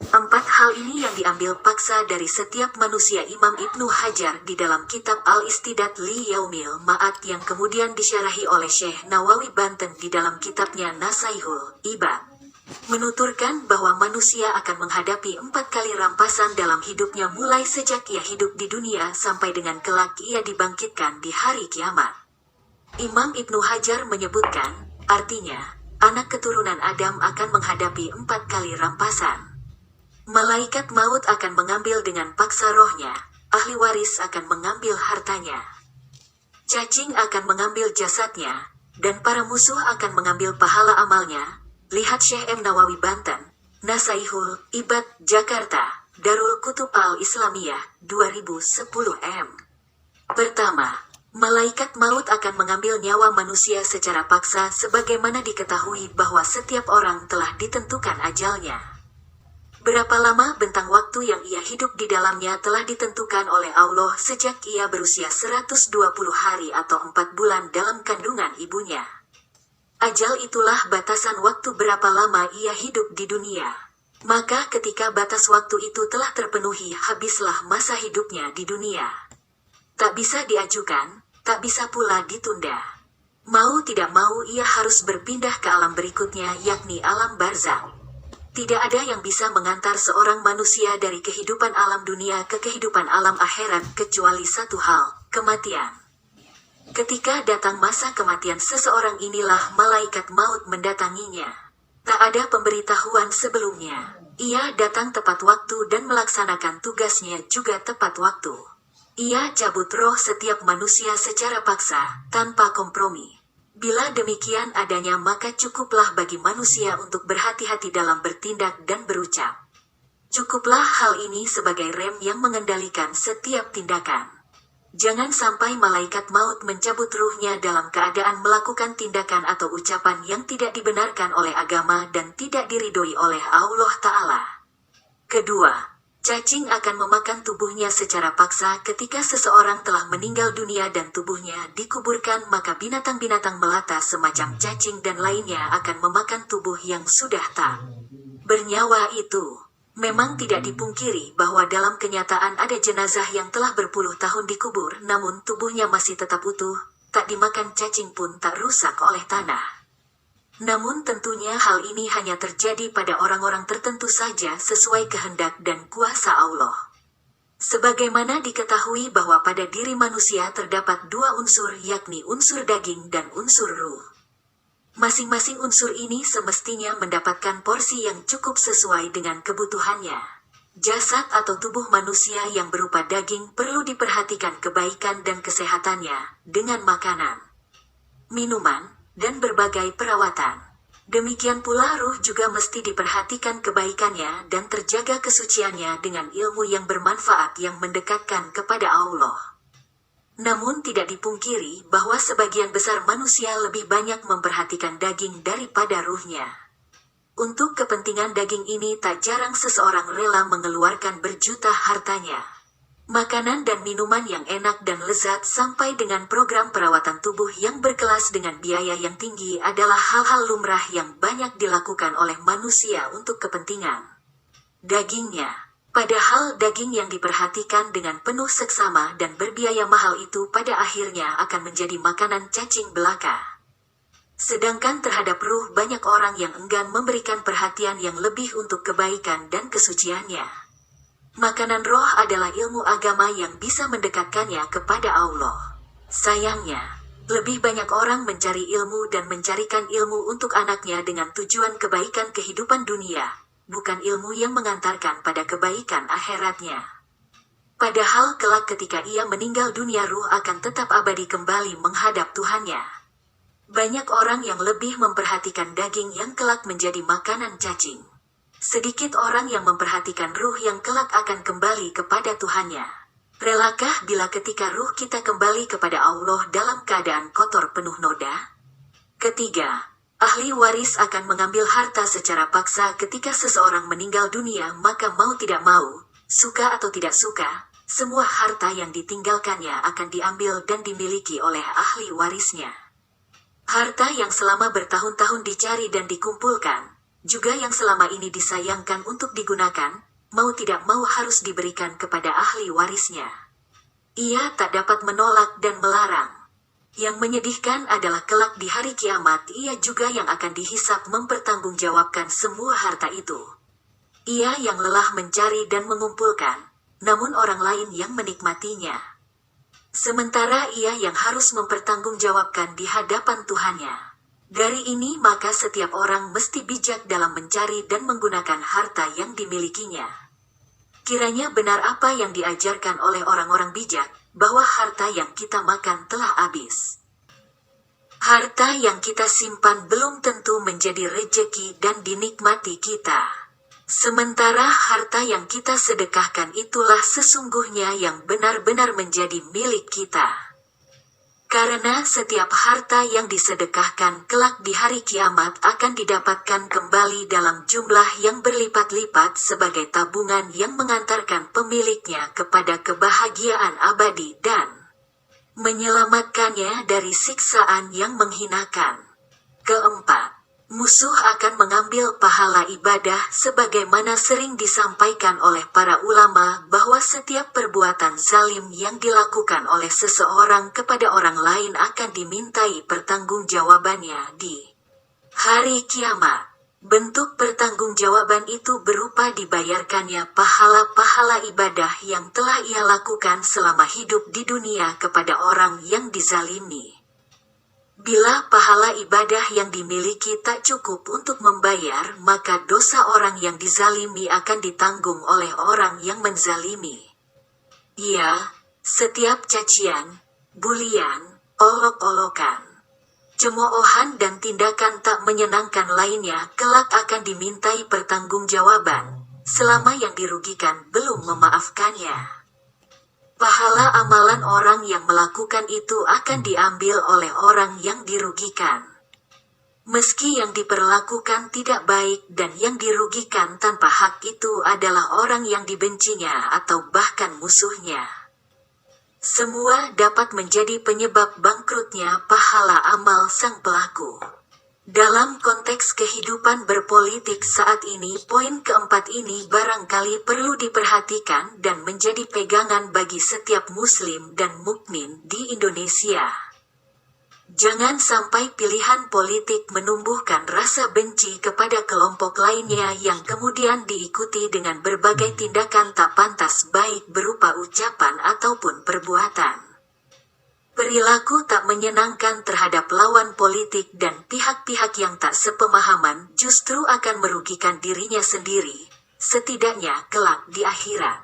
Empat hal ini yang diambil paksa dari setiap manusia Imam Ibnu Hajar di dalam kitab Al-Istidat li Yaumil Ma'ad yang kemudian disyarahi oleh Syekh Nawawi Banten di dalam kitabnya Nasaihul Ibad. Menuturkan bahwa manusia akan menghadapi 4 kali rampasan dalam hidupnya mulai sejak ia hidup di dunia sampai dengan kelak ia dibangkitkan di hari kiamat. Imam Ibnu Hajar menyebutkan, artinya, anak keturunan Adam akan menghadapi 4 kali rampasan. Malaikat maut akan mengambil dengan paksa rohnya, ahli waris akan mengambil hartanya. Cacing akan mengambil jasadnya, dan para musuh akan mengambil pahala amalnya. Lihat Syekh M. Nawawi Banten, Nasaihul Ibad, Jakarta, Darul Kutub Al-Islamiyah, 2010 m. Pertama, malaikat maut akan mengambil nyawa manusia secara paksa sebagaimana diketahui bahwa setiap orang telah ditentukan ajalnya. Berapa lama bentang waktu yang ia hidup di dalamnya telah ditentukan oleh Allah sejak ia berusia 120 hari atau 4 bulan dalam kandungan ibunya. Ajal itulah batasan waktu berapa lama ia hidup di dunia. Maka ketika batas waktu itu telah terpenuhi, habislah masa hidupnya di dunia. Tak bisa diajukan, tak bisa pula ditunda. Mau tidak mau ia harus berpindah ke alam berikutnya, yakni alam barzakh. Tidak ada yang bisa mengantar seorang manusia dari kehidupan alam dunia ke kehidupan alam akhirat kecuali satu hal, kematian. Ketika datang masa kematian seseorang inilah malaikat maut mendatanginya. Tak ada pemberitahuan sebelumnya. Ia datang tepat waktu dan melaksanakan tugasnya juga tepat waktu. Ia cabut roh setiap manusia secara paksa, tanpa kompromi. Bila demikian adanya maka cukuplah bagi manusia untuk berhati-hati dalam bertindak dan berucap. Cukuplah hal ini sebagai rem yang mengendalikan setiap tindakan. Jangan sampai malaikat maut mencabut ruhnya dalam keadaan melakukan tindakan atau ucapan yang tidak dibenarkan oleh agama dan tidak diridhoi oleh Allah Ta'ala. Kedua, cacing akan memakan tubuhnya secara paksa ketika seseorang telah meninggal dunia dan tubuhnya dikuburkan, maka binatang-binatang melata semacam cacing dan lainnya akan memakan tubuh yang sudah tak bernyawa itu. Memang tidak dipungkiri bahwa dalam kenyataan ada jenazah yang telah berpuluh tahun dikubur namun tubuhnya masih tetap utuh, tak dimakan cacing pun tak rusak oleh tanah. Namun tentunya hal ini hanya terjadi pada orang-orang tertentu saja sesuai kehendak dan kuasa Allah. Sebagaimana diketahui bahwa pada diri manusia terdapat 2 unsur, yakni unsur daging dan unsur ruh. Masing-masing unsur ini semestinya mendapatkan porsi yang cukup sesuai dengan kebutuhannya. Jasad atau tubuh manusia yang berupa daging perlu diperhatikan kebaikan dan kesehatannya dengan makanan, minuman, dan berbagai perawatan. Demikian pula ruh juga mesti diperhatikan kebaikannya dan terjaga kesuciannya dengan ilmu yang bermanfaat yang mendekatkan kepada Allah. Namun tidak dipungkiri bahwa sebagian besar manusia lebih banyak memperhatikan daging daripada ruhnya. Untuk kepentingan daging ini tak jarang seseorang rela mengeluarkan berjuta hartanya. Makanan dan minuman yang enak dan lezat sampai dengan program perawatan tubuh yang berkelas dengan biaya yang tinggi adalah hal-hal lumrah yang banyak dilakukan oleh manusia untuk kepentingan dagingnya. Padahal daging yang diperhatikan dengan penuh seksama dan berbiaya mahal itu pada akhirnya akan menjadi makanan cacing belaka. Sedangkan terhadap ruh banyak orang yang enggan memberikan perhatian yang lebih untuk kebaikan dan kesuciannya. Makanan roh adalah ilmu agama yang bisa mendekatkannya kepada Allah. Sayangnya, lebih banyak orang mencari ilmu dan mencarikan ilmu untuk anaknya dengan tujuan kebaikan kehidupan dunia, bukan ilmu yang mengantarkan pada kebaikan akhiratnya. Padahal kelak ketika ia meninggal dunia ruh akan tetap abadi kembali menghadap Tuhannya. Banyak orang yang lebih memperhatikan daging yang kelak menjadi makanan cacing. Sedikit orang yang memperhatikan ruh yang kelak akan kembali kepada Tuhannya. Relakah bila ketika ruh kita kembali kepada Allah dalam keadaan kotor penuh noda? Ketiga, ahli waris akan mengambil harta secara paksa ketika seseorang meninggal dunia, maka mau tidak mau, suka atau tidak suka, semua harta yang ditinggalkannya akan diambil dan dimiliki oleh ahli warisnya. Harta yang selama bertahun-tahun dicari dan dikumpulkan, juga yang selama ini disayangkan untuk digunakan, mau tidak mau harus diberikan kepada ahli warisnya. Ia tak dapat menolak dan melarang. Yang menyedihkan adalah kelak di hari kiamat ia juga yang akan dihisap mempertanggungjawabkan semua harta itu. Ia yang lelah mencari dan mengumpulkan, namun orang lain yang menikmatinya. Sementara ia yang harus mempertanggungjawabkan di hadapan Tuhannya. Dari ini maka setiap orang mesti bijak dalam mencari dan menggunakan harta yang dimilikinya. Kiranya benar apa yang diajarkan oleh orang-orang bijak, bahwa harta yang kita makan telah habis. Harta yang kita simpan belum tentu menjadi rejeki dan dinikmati kita. Sementara harta yang kita sedekahkan itulah sesungguhnya yang benar-benar menjadi milik kita. Karena setiap harta yang disedekahkan kelak di hari kiamat akan didapatkan kembali dalam jumlah yang berlipat-lipat sebagai tabungan yang mengantarkan pemiliknya kepada kebahagiaan abadi dan menyelamatkannya dari siksaan yang menghinakan. Keempat, musuh akan mengambil pahala ibadah sebagaimana sering disampaikan oleh para ulama bahwa setiap perbuatan zalim yang dilakukan oleh seseorang kepada orang lain akan dimintai pertanggungjawabannya di hari kiamat. Bentuk pertanggungjawaban itu berupa dibayarkannya pahala-pahala ibadah yang telah ia lakukan selama hidup di dunia kepada orang yang dizalimi. Bila pahala ibadah yang dimiliki tak cukup untuk membayar, maka dosa orang yang dizalimi akan ditanggung oleh orang yang menzalimi. Ia, setiap cacian, bulian, olok-olokan, cemoohan dan tindakan tak menyenangkan lainnya kelak akan dimintai pertanggungjawaban, selama yang dirugikan belum memaafkannya. Pahala amalan orang yang melakukan itu akan diambil oleh orang yang dirugikan. Meski yang diperlakukan tidak baik dan yang dirugikan tanpa hak itu adalah orang yang dibencinya atau bahkan musuhnya. Semua dapat menjadi penyebab bangkrutnya pahala amal sang pelaku. Dalam konteks kehidupan berpolitik saat ini, poin keempat ini barangkali perlu diperhatikan dan menjadi pegangan bagi setiap muslim dan mukmin di Indonesia. Jangan sampai pilihan politik menumbuhkan rasa benci kepada kelompok lainnya yang kemudian diikuti dengan berbagai tindakan tak pantas baik berupa ucapan ataupun perbuatan. Perilaku tak menyenangkan terhadap lawan politik dan pihak-pihak yang tak sepemahaman justru akan merugikan dirinya sendiri, setidaknya kelak di akhirat.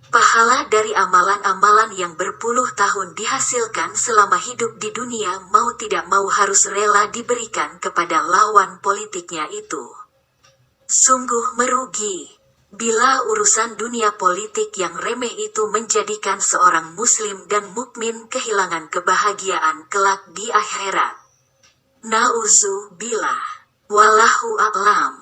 Pahala dari amalan-amalan yang berpuluh tahun dihasilkan selama hidup di dunia mau tidak mau harus rela diberikan kepada lawan politiknya itu. Sungguh merugi bila urusan dunia politik yang remeh itu menjadikan seorang muslim dan mukmin kehilangan kebahagiaan kelak di akhirat. Nauzubillah. Wallahu a'lam.